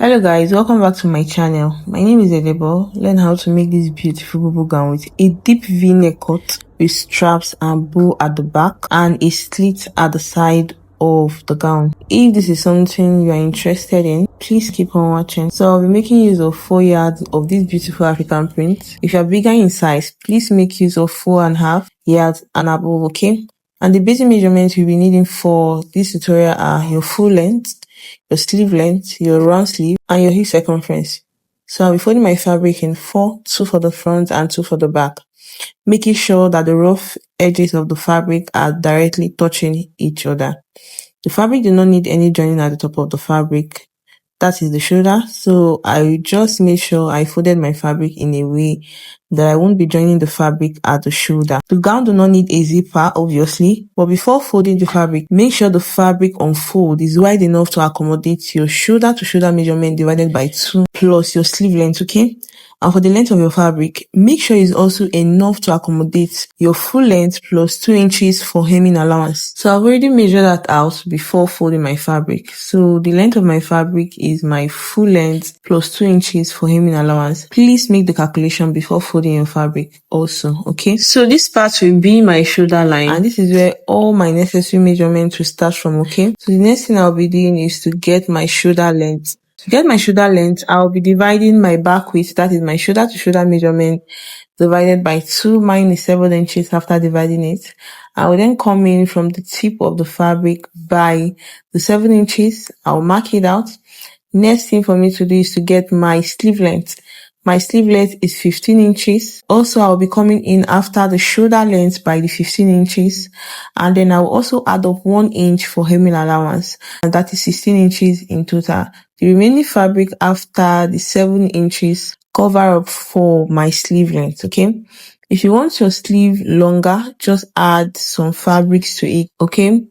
Hello guys, welcome back to my channel. My name is Edebo. Learn how to make this beautiful bubu gown with a deep v-neck cut with straps and bow at the back and a slit at the side of the gown. If this is something you are interested in, please keep on watching. So I'll be making use of 4 yards of this beautiful African print. If you are bigger in size, please make use of 4.5 yards and above, okay? And the basic measurements you'll be needing for this tutorial are your full length, your sleeve length, your round sleeve, and your hip circumference. So I'll be folding my fabric in 4, 2 for the front and 2 for the back, making sure that the rough edges of the fabric are directly touching each other. The fabric does not need any joining at the top of the fabric. That is the shoulder. So I just made sure I folded my fabric in a way that I won't be joining the fabric at the shoulder. The gown do not need a zipper, obviously, but before folding the fabric, make sure the fabric unfold is wide enough to accommodate your shoulder to shoulder measurement divided by 2 plus your sleeve length, okay? And for the length of your fabric, make sure it's also enough to accommodate your full length plus 2 inches for hemming allowance. So I've already measured that out before folding my fabric. So the length of my fabric is my full length plus 2 inches for hemming allowance. Please make the calculation before folding your fabric also, okay? So this part will be my shoulder line, and this is where all my necessary measurements will start from, okay? So the next thing I'll be doing is to get my shoulder length. To get my shoulder length, I'll be dividing my back width, that is my shoulder to shoulder measurement, divided by 2 minus 7 inches after dividing it. I will then come in from the tip of the fabric by the 7 inches. I'll mark it out. Next thing for me to do is to get my sleeve length. My sleeve length is 15 inches. Also, I'll be coming in after the shoulder length by the 15 inches. And then I'll also add up 1 inch for hemming allowance. And that is 16 inches in total. The remaining fabric after the 7 inches cover up for my sleeve length, okay? If you want your sleeve longer, just add some fabrics to it, okay?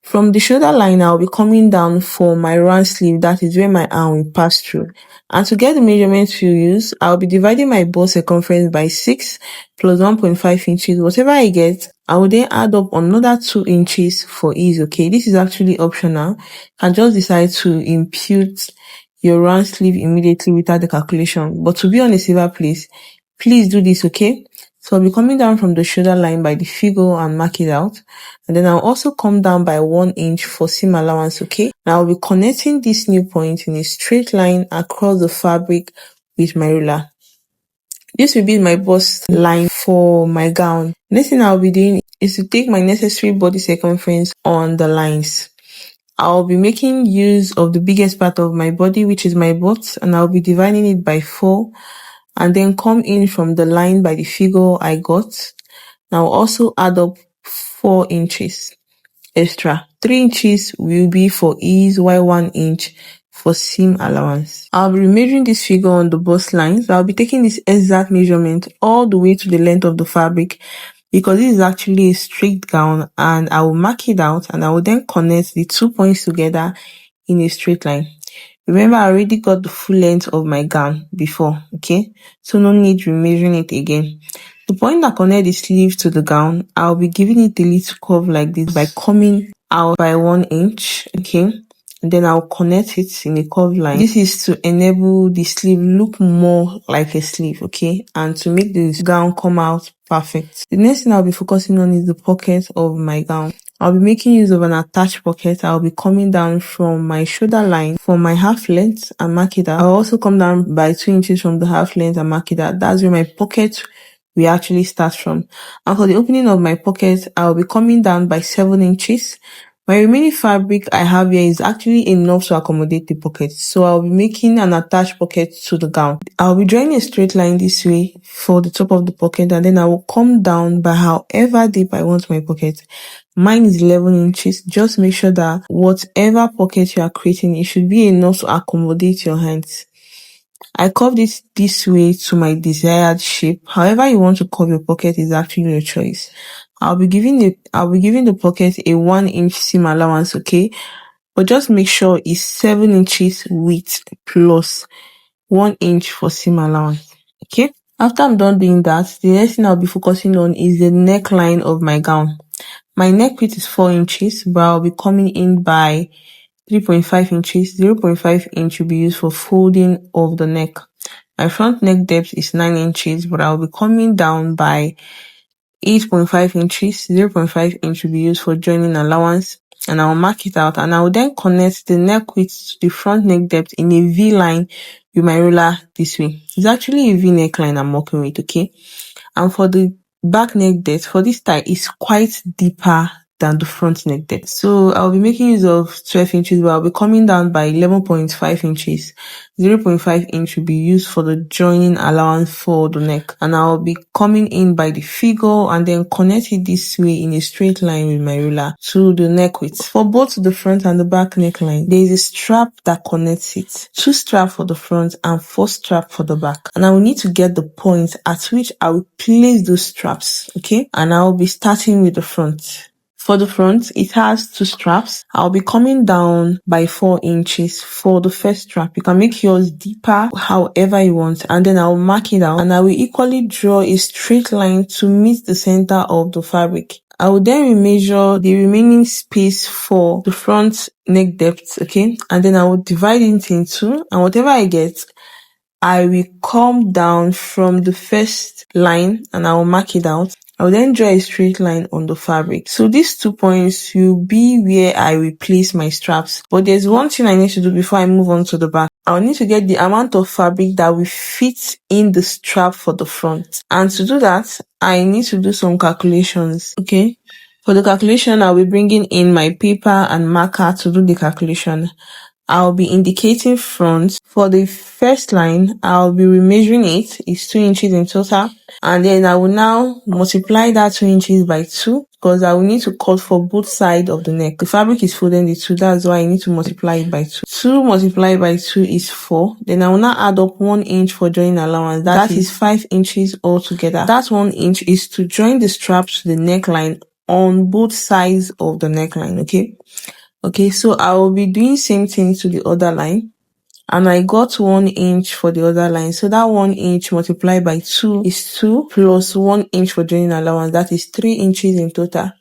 From the shoulder line, I'll be coming down for my round sleeve, that is where my arm will pass through. And to get the measurements you use, I'll be dividing my bust circumference by 6 plus 1.5 inches. Whatever I get, I will then add up another 2 inches for ease, okay? This is actually optional. You can just decide to impute your round sleeve immediately without the calculation. But to be on a safer place, please do this, okay? So I'll be coming down from the shoulder line by the figure and mark it out. And then I'll also come down by 1 inch for seam allowance, okay? Now I'll be connecting this new point in a straight line across the fabric with my ruler. This will be my bust line for my gown. Next thing I'll be doing is to take my necessary body circumference on the lines. I'll be making use of the biggest part of my body, which is my butt, and I'll be dividing it by 4 and then come in from the line by the figure I got. Now also add up 4 inches extra. 3 inches will be for ease, while 1 inch for seam allowance. I'll be measuring this figure on the bust line. So I'll be taking this exact measurement all the way to the length of the fabric, because this is actually a straight gown, and I will mark it out and I will then connect the 2 points together in a straight line. Remember, I already got the full length of my gown before, okay? So no need remeasuring it again. The point that connects the sleeve to the gown, I'll be giving it a little curve like this by coming out by 1 inch, okay? And then I'll connect it in a curved line. This is to enable the sleeve look more like a sleeve, okay? And to make this gown come out perfect. The next thing I'll be focusing on is the pocket of my gown. I'll be making use of an attached pocket. I'll be coming down from my shoulder line for my half length and mark it out. I'll also come down by 2 inches from the half length and mark it out. That's where my pocket will actually start from. And for the opening of my pocket, I'll be coming down by 7 inches. My remaining fabric I have here is actually enough to accommodate the pocket. So I'll be making an attached pocket to the gown. I'll be drawing a straight line this way for the top of the pocket, and then I will come down by however deep I want my pocket. Mine is 11 inches. Just make sure that whatever pocket you are creating, it should be enough to accommodate your hands. I curved it this way to my desired shape. However you want to curve your pocket is actually your choice. I'll be giving the pocket a 1 inch seam allowance, okay? But just make sure it's 7 inches width plus 1 inch for seam allowance, okay? After I'm done doing that, the next thing I'll be focusing on is the neckline of my gown. My neck width is 4 inches, but I'll be coming in by 3.5 inches. 0.5 inch will be used for folding of the neck. My front neck depth is 9 inches, but I'll be coming down by 8.5 inches. 0.5 inch will be used for joining allowance, and I'll mark it out, and I'll then connect the neck width to the front neck depth in a V line with my ruler this way. It's actually a V neckline I'm working with, okay? And for the back neck depth, for this tie, is quite deeper than the front neck depth. So I'll be making use of 12 inches, but I'll be coming down by 11.5 inches. 0.5 inch will be used for the joining allowance for the neck. And I'll be coming in by the figure and then connect it this way in a straight line with my ruler to the neck width. For both the front and the back neckline, there is a strap that connects it. 2 straps for the front and 4 straps for the back. And I will need to get the point at which I will place those straps, okay? And I'll be starting with the front. For the front, it has 2 straps. I'll be coming down by 4 inches for the first strap. You can make yours deeper however you want, and then I'll mark it out, and I will equally draw a straight line to meet the center of the fabric. I will then measure the remaining space for the front neck depth, okay? And then I will divide it in 2, and whatever I get, I will come down from the first line and I will mark it out. I will then draw a straight line on the fabric. So these 2 points will be where I will place my straps. But there's one thing I need to do before I move on to the back. I'll need to get the amount of fabric that will fit in the strap for the front. And to do that, I need to do some calculations, okay? For the calculation, I'll be bringing in my paper and marker to do the calculation. I'll be indicating front. For the first line, I'll be remeasuring it. It's 2 inches in total. And then I will now multiply that 2 inches by 2 because I will need to cut for both sides of the neck. The fabric is folded into 2. That's why I need to multiply it by 2. 2 multiplied by 2 is 4. Then I will now add up 1 inch for joining allowance. That is 5 inches altogether. That 1 inch is to join the straps to the neckline on both sides of the neckline, okay? Okay, so I will be doing same thing to the other line. And I got 1 inch for the other line. So that 1 inch multiplied by 2 is 2 plus 1 inch for joining allowance. That is 3 inches in total.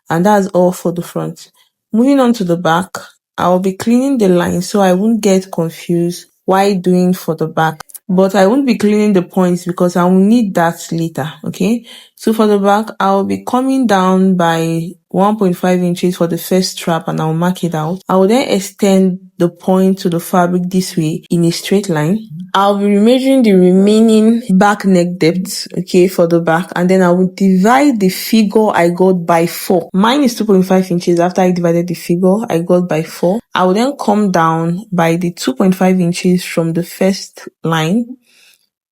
And that's all for the front. Moving on to the back, I will be cleaning the line so I won't get confused while doing for the back. But I won't be cleaning the points because I will need that later, okay? So for the back, I'll be coming down by 1.5 inches for the first strap and I'll mark it out. I will then extend the point to the fabric this way in a straight line. I'll be measuring the remaining back neck depth, okay, for the back, and then I will divide the figure I got by 4. Mine is 2.5 inches. After I divided the figure I got by 4, I will then come down by the 2.5 inches from the first line,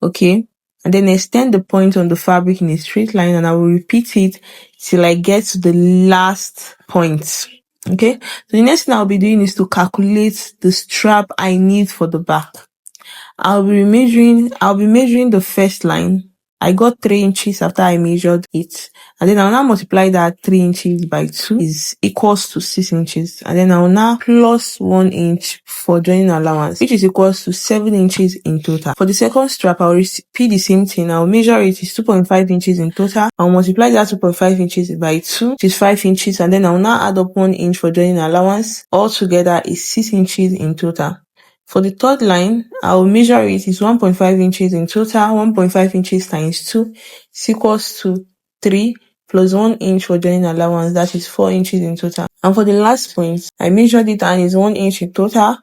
okay, and then extend the point on the fabric in a straight line, and I will repeat it till I get to the last point. Okay, so the next thing I'll be doing is to calculate the strap I need for the back. I'll be measuring the first line. I got 3 inches after I measured it. And then I'll now multiply that 3 inches by 2 is equals to 6 inches. And then I'll now plus 1 inch for joining allowance, which is equals to 7 inches in total. For the second strap, I'll repeat the same thing. I'll measure it is 2.5 inches in total. I'll multiply that 2.5 inches by 2, which is 5 inches. And then I'll now add up 1 inch for joining allowance. Altogether is 6 inches in total. For the third line, I will measure it is 1.5 inches in total. 1.5 inches times 2 is equals to 3 plus 1 inch for joining allowance. That is 4 inches in total. And for the last point, I measured it and it's 1 inch in total.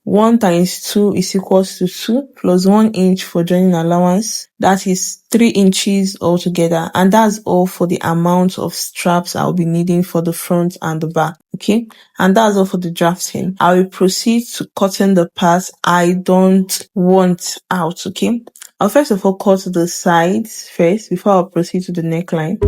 1 times 2 is equals to 2 plus 1 inch for joining allowance. That is 3 inches altogether. And that's all for the amount of straps I'll be needing for the front and the back. Okay. And that's all for the drafting. I will proceed to cutting the parts I don't want out. Okay. I'll first of all cut the sides first before I'll proceed to the neckline.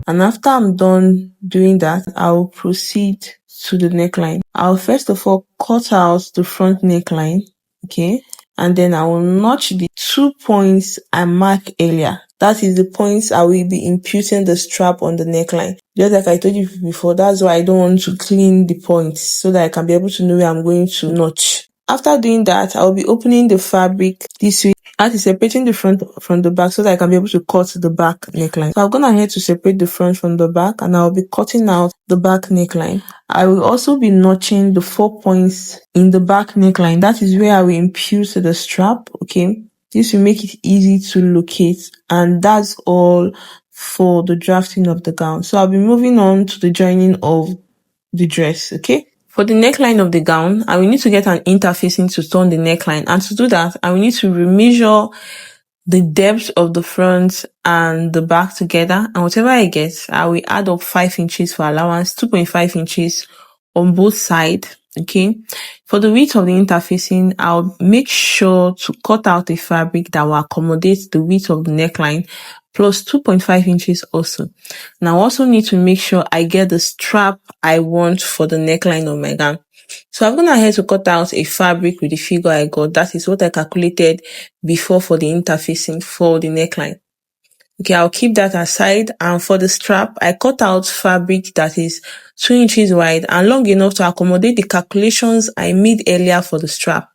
And after I'm done doing that, I'll proceed to the neckline. I'll first of all cut out the front neckline, okay? And then I will notch the 2 points I marked earlier. That is the points I will be imputing the strap on the neckline. Just like I told you before, that's why I don't want to clean the points so that I can be able to know where I'm going to notch. After doing that, I'll be opening the fabric this way. That is separating the front from the back so that I can be able to cut the back neckline. So I've gone ahead to separate the front from the back, and I'll be cutting out the back neckline. I will also be notching the 4 points in the back neckline. That is where I will impute the strap, okay? This will make it easy to locate, and that's all for the drafting of the gown. So I'll be moving on to the joining of the dress, okay? For the neckline of the gown, I will need to get an interfacing to turn the neckline, and to do that, I will need to remeasure the depth of the front and the back together, and whatever I get, I will add up 5 inches for allowance, 2.5 inches on both sides, okay? For the width of the interfacing, I'll make sure to cut out a fabric that will accommodate the width of the neckline plus 2.5 inches also. And I also need to make sure I get the strap I want for the neckline of my gown. So I've gone ahead to cut out a fabric with the figure I got. That is what I calculated before for the interfacing for the neckline. Okay, I'll keep that aside. And for the strap, I cut out fabric that is 2 inches wide and long enough to accommodate the calculations I made earlier for the strap.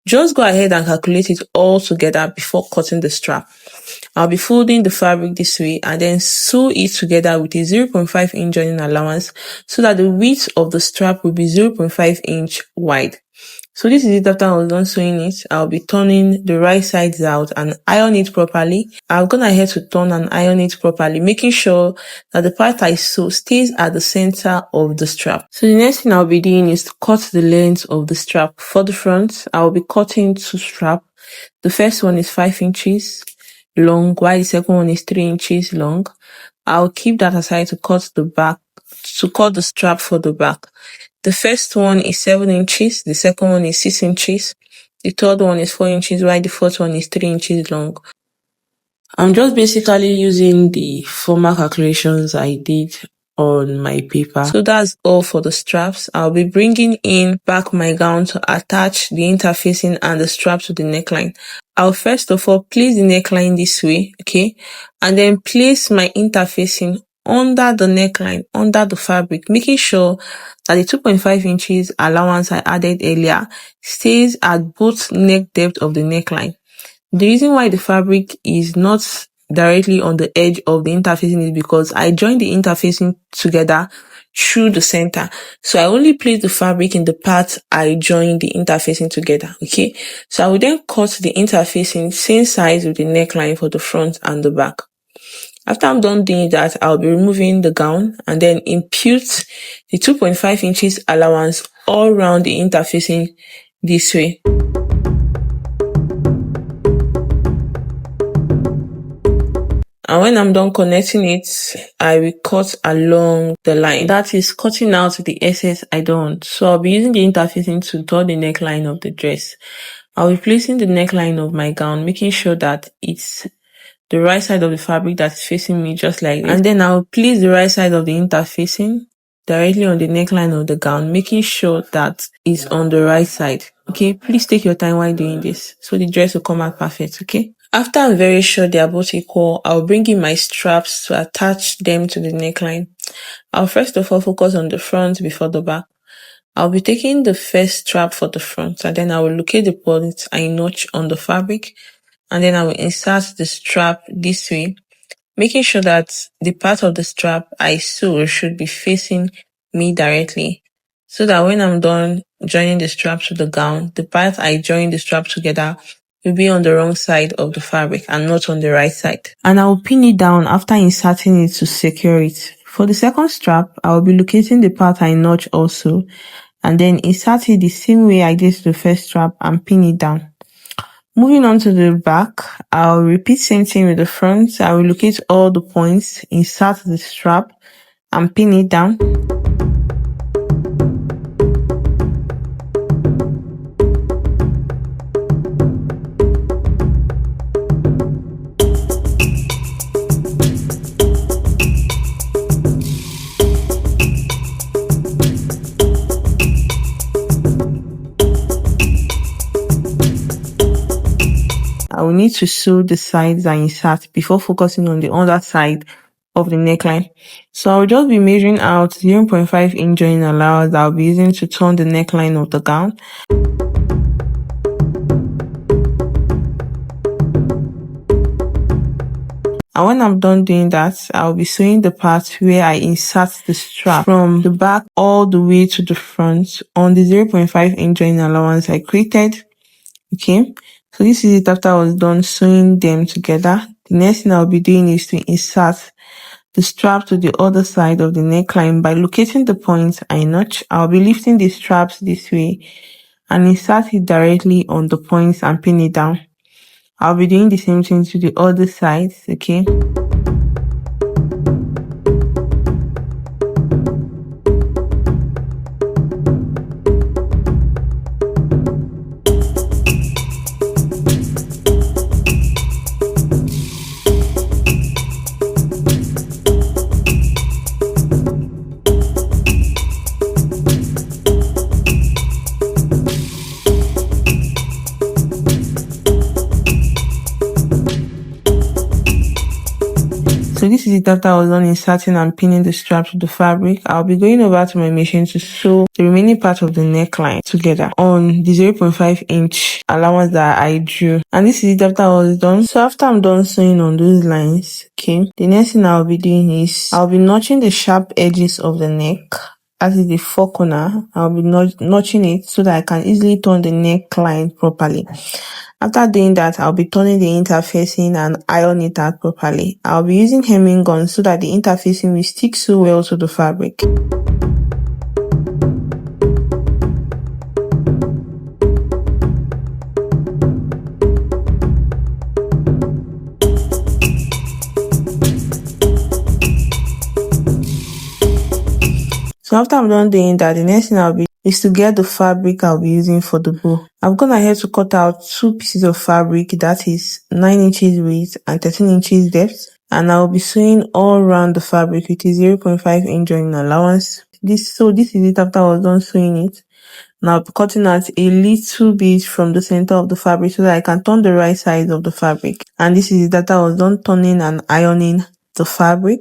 Just go ahead and calculate it all together before cutting the strap. I'll be folding the fabric this way and then sew it together with a 0.5 inch joining allowance so that the width of the strap will be 0.5 inch wide. So this is it. After I was done sewing it, I'll be turning the right sides out and iron it properly. I've gone ahead to turn and iron it properly, making sure that the part I sew stays at the center of the strap. So the next thing I'll be doing is to cut the length of the strap. For the front, I'll be cutting 2 straps. The first one is 5 inches long, while the second one is 3 inches long. I'll keep that aside to cut the strap for the back. The first one is 7 inches, the second one is 6 inches, the third one is 4 inches, while the fourth one is 3 inches long. I'm just basically using the former calculations I did on my paper. So that's all for the straps. I'll be bringing in back my gown to attach the interfacing and the strap to the neckline. I'll first of all place the neckline this way, okay, and then place my interfacing under the neckline, under the fabric, making sure that the 2.5 inches allowance I added earlier stays at both neck depth of the neckline. The reason why the fabric is not directly on the edge of the interfacing is because I joined the interfacing together through the center. So I only place the fabric in the part I joined the interfacing together, okay? So I will then cut the interfacing same size with the neckline for the front and the back. After I'm done doing that, I'll be removing the gown and then impute the 2.5 inches allowance all around the interfacing this way. And when I'm done connecting it, I will cut along the line. That is cutting out the excess I don't want. So I'll be using the interfacing to draw the neckline of the dress. I'll be placing the neckline of my gown, making sure that it's the right side of the fabric that's facing me, just like this. And then I'll place the right side of the interfacing directly on the neckline of the gown, making sure that it's on the right side. Okay, please take your time while doing this so the dress will come out perfect, okay? After I'm very sure they are both equal, I'll bring in my straps to attach them to the neckline. I'll first of all focus on the front before the back. I'll be taking the first strap for the front, and then I will locate the point I notch on the fabric, and then I will insert the strap this way, making sure that the part of the strap I sew should be facing me directly, so that when I'm done joining the strap to the gown, the part I join the strap together will be on the wrong side of the fabric and not on the right side. And I will pin it down after inserting it to secure it. For the second strap, I will be locating the part I notch also, and then insert it the same way I did to the first strap and pin it down. Moving on to the back, I'll repeat same thing with the front. I will locate all the points, insert the strap, and pin it down. I will need to sew the sides I insert before focusing on the other side of the neckline. So I'll just be measuring out 0.5 inch joining allowance I'll be using to turn the neckline of the gown. And when I'm done doing that, I'll be sewing the part where I insert the strap from the back all the way to the front on the 0.5 inch joining allowance I created. Okay, so this is it after I was done sewing them together. The next thing I'll be doing is to insert the strap to the other side of the neckline. By locating the point I notch, I'll be lifting the straps this way and insert it directly on the points and pin it down. I'll be doing the same thing to the other sides, okay? So this is it after I was done inserting and pinning the strap to the fabric. I'll be going over to my machine to sew the remaining part of the neckline together on the 0.5 inch allowance that I drew. And this is it after I was done. So after I'm done sewing on those lines, okay, the next thing I'll be doing is I'll be notching the sharp edges of the neck. That is the four corner. I'll be notching it so that I can easily turn the neckline properly. After doing that, I'll be turning the interfacing and iron it out properly. I'll be using hemming gun so that the interfacing will stick so well to the fabric. So after I'm done doing that, the next thing I'll be is to get the fabric I'll be using for the bow. I've gone ahead to cut out 2 pieces of fabric, that is 9 inches width and 13 inches depth, and I'll be sewing all around the fabric with a 0.5 inch joining allowance. This is it after I was done sewing it. Now I'll be cutting out a little bit from the center of the fabric so that I can turn the right side of the fabric. And this is it after I was done turning and ironing the fabric.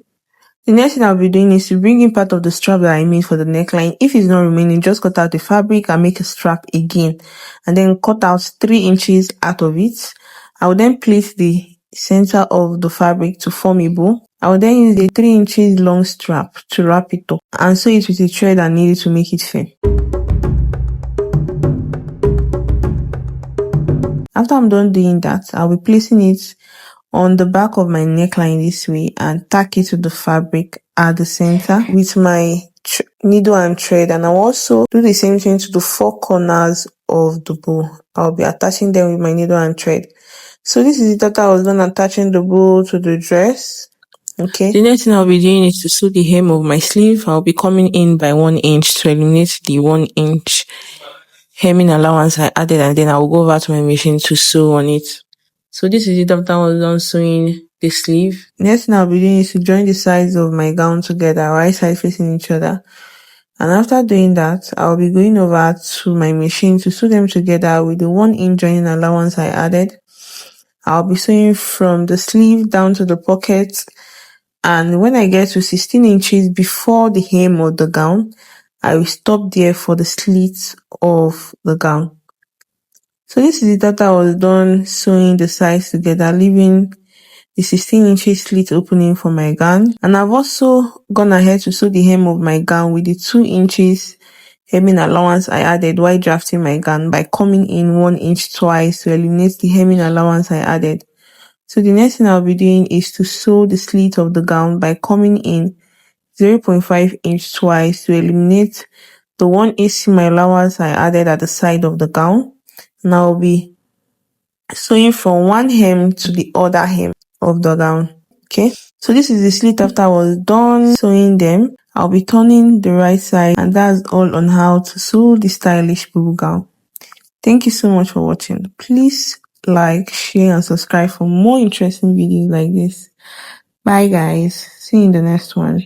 The next thing I'll be doing is to bring in part of the strap that I made for the neckline. If it's not remaining, just cut out the fabric and make a strap again. And then cut out 3 inches out of it. I will then place the center of the fabric to form a bow. I will then use a 3 inches long strap to wrap it up and sew it with a thread and needle to make it firm. After I'm done doing that, I'll be placing it on the back of my neckline this way and tack it to the fabric at the center with my needle and thread, and I'll also do the same thing to the 4 corners of the bow. I'll be attaching them with my needle and thread. So this is it after I was done attaching the bow to the dress. Okay, the next thing I'll be doing is to sew the hem of my sleeve. I'll be coming in by 1 inch to eliminate the 1 inch hemming allowance I added, and then I'll go over to my machine to sew on it. So this is it after I was done sewing the sleeve. Next thing I'll be doing is to join the sides of my gown together, right side facing each other. And after doing that, I'll be going over to my machine to sew them together with the 1 inch joining allowance I added. I'll be sewing from the sleeve down to the pocket. And when I get to 16 inches before the hem of the gown, I will stop there for the slit of the gown. So this is it after I was done sewing the sides together, leaving the 16 inches slit opening for my gown. And I've also gone ahead to sew the hem of my gown with the 2 inches hemming allowance I added while drafting my gown by coming in 1 inch twice to eliminate the hemming allowance I added. So the next thing I'll be doing is to sew the slit of the gown by coming in 0.5 inch twice to eliminate the 1 inch seam allowance I added at the side of the gown. And I'll be sewing from one hem to the other hem of the gown. Okay, so this is the slit after I was done sewing them. I'll be turning the right side, and that's all on how to sew the stylish bubu gown. Thank you so much for watching. Please like, share, and subscribe for more interesting videos like this. Bye guys, see you in the next one.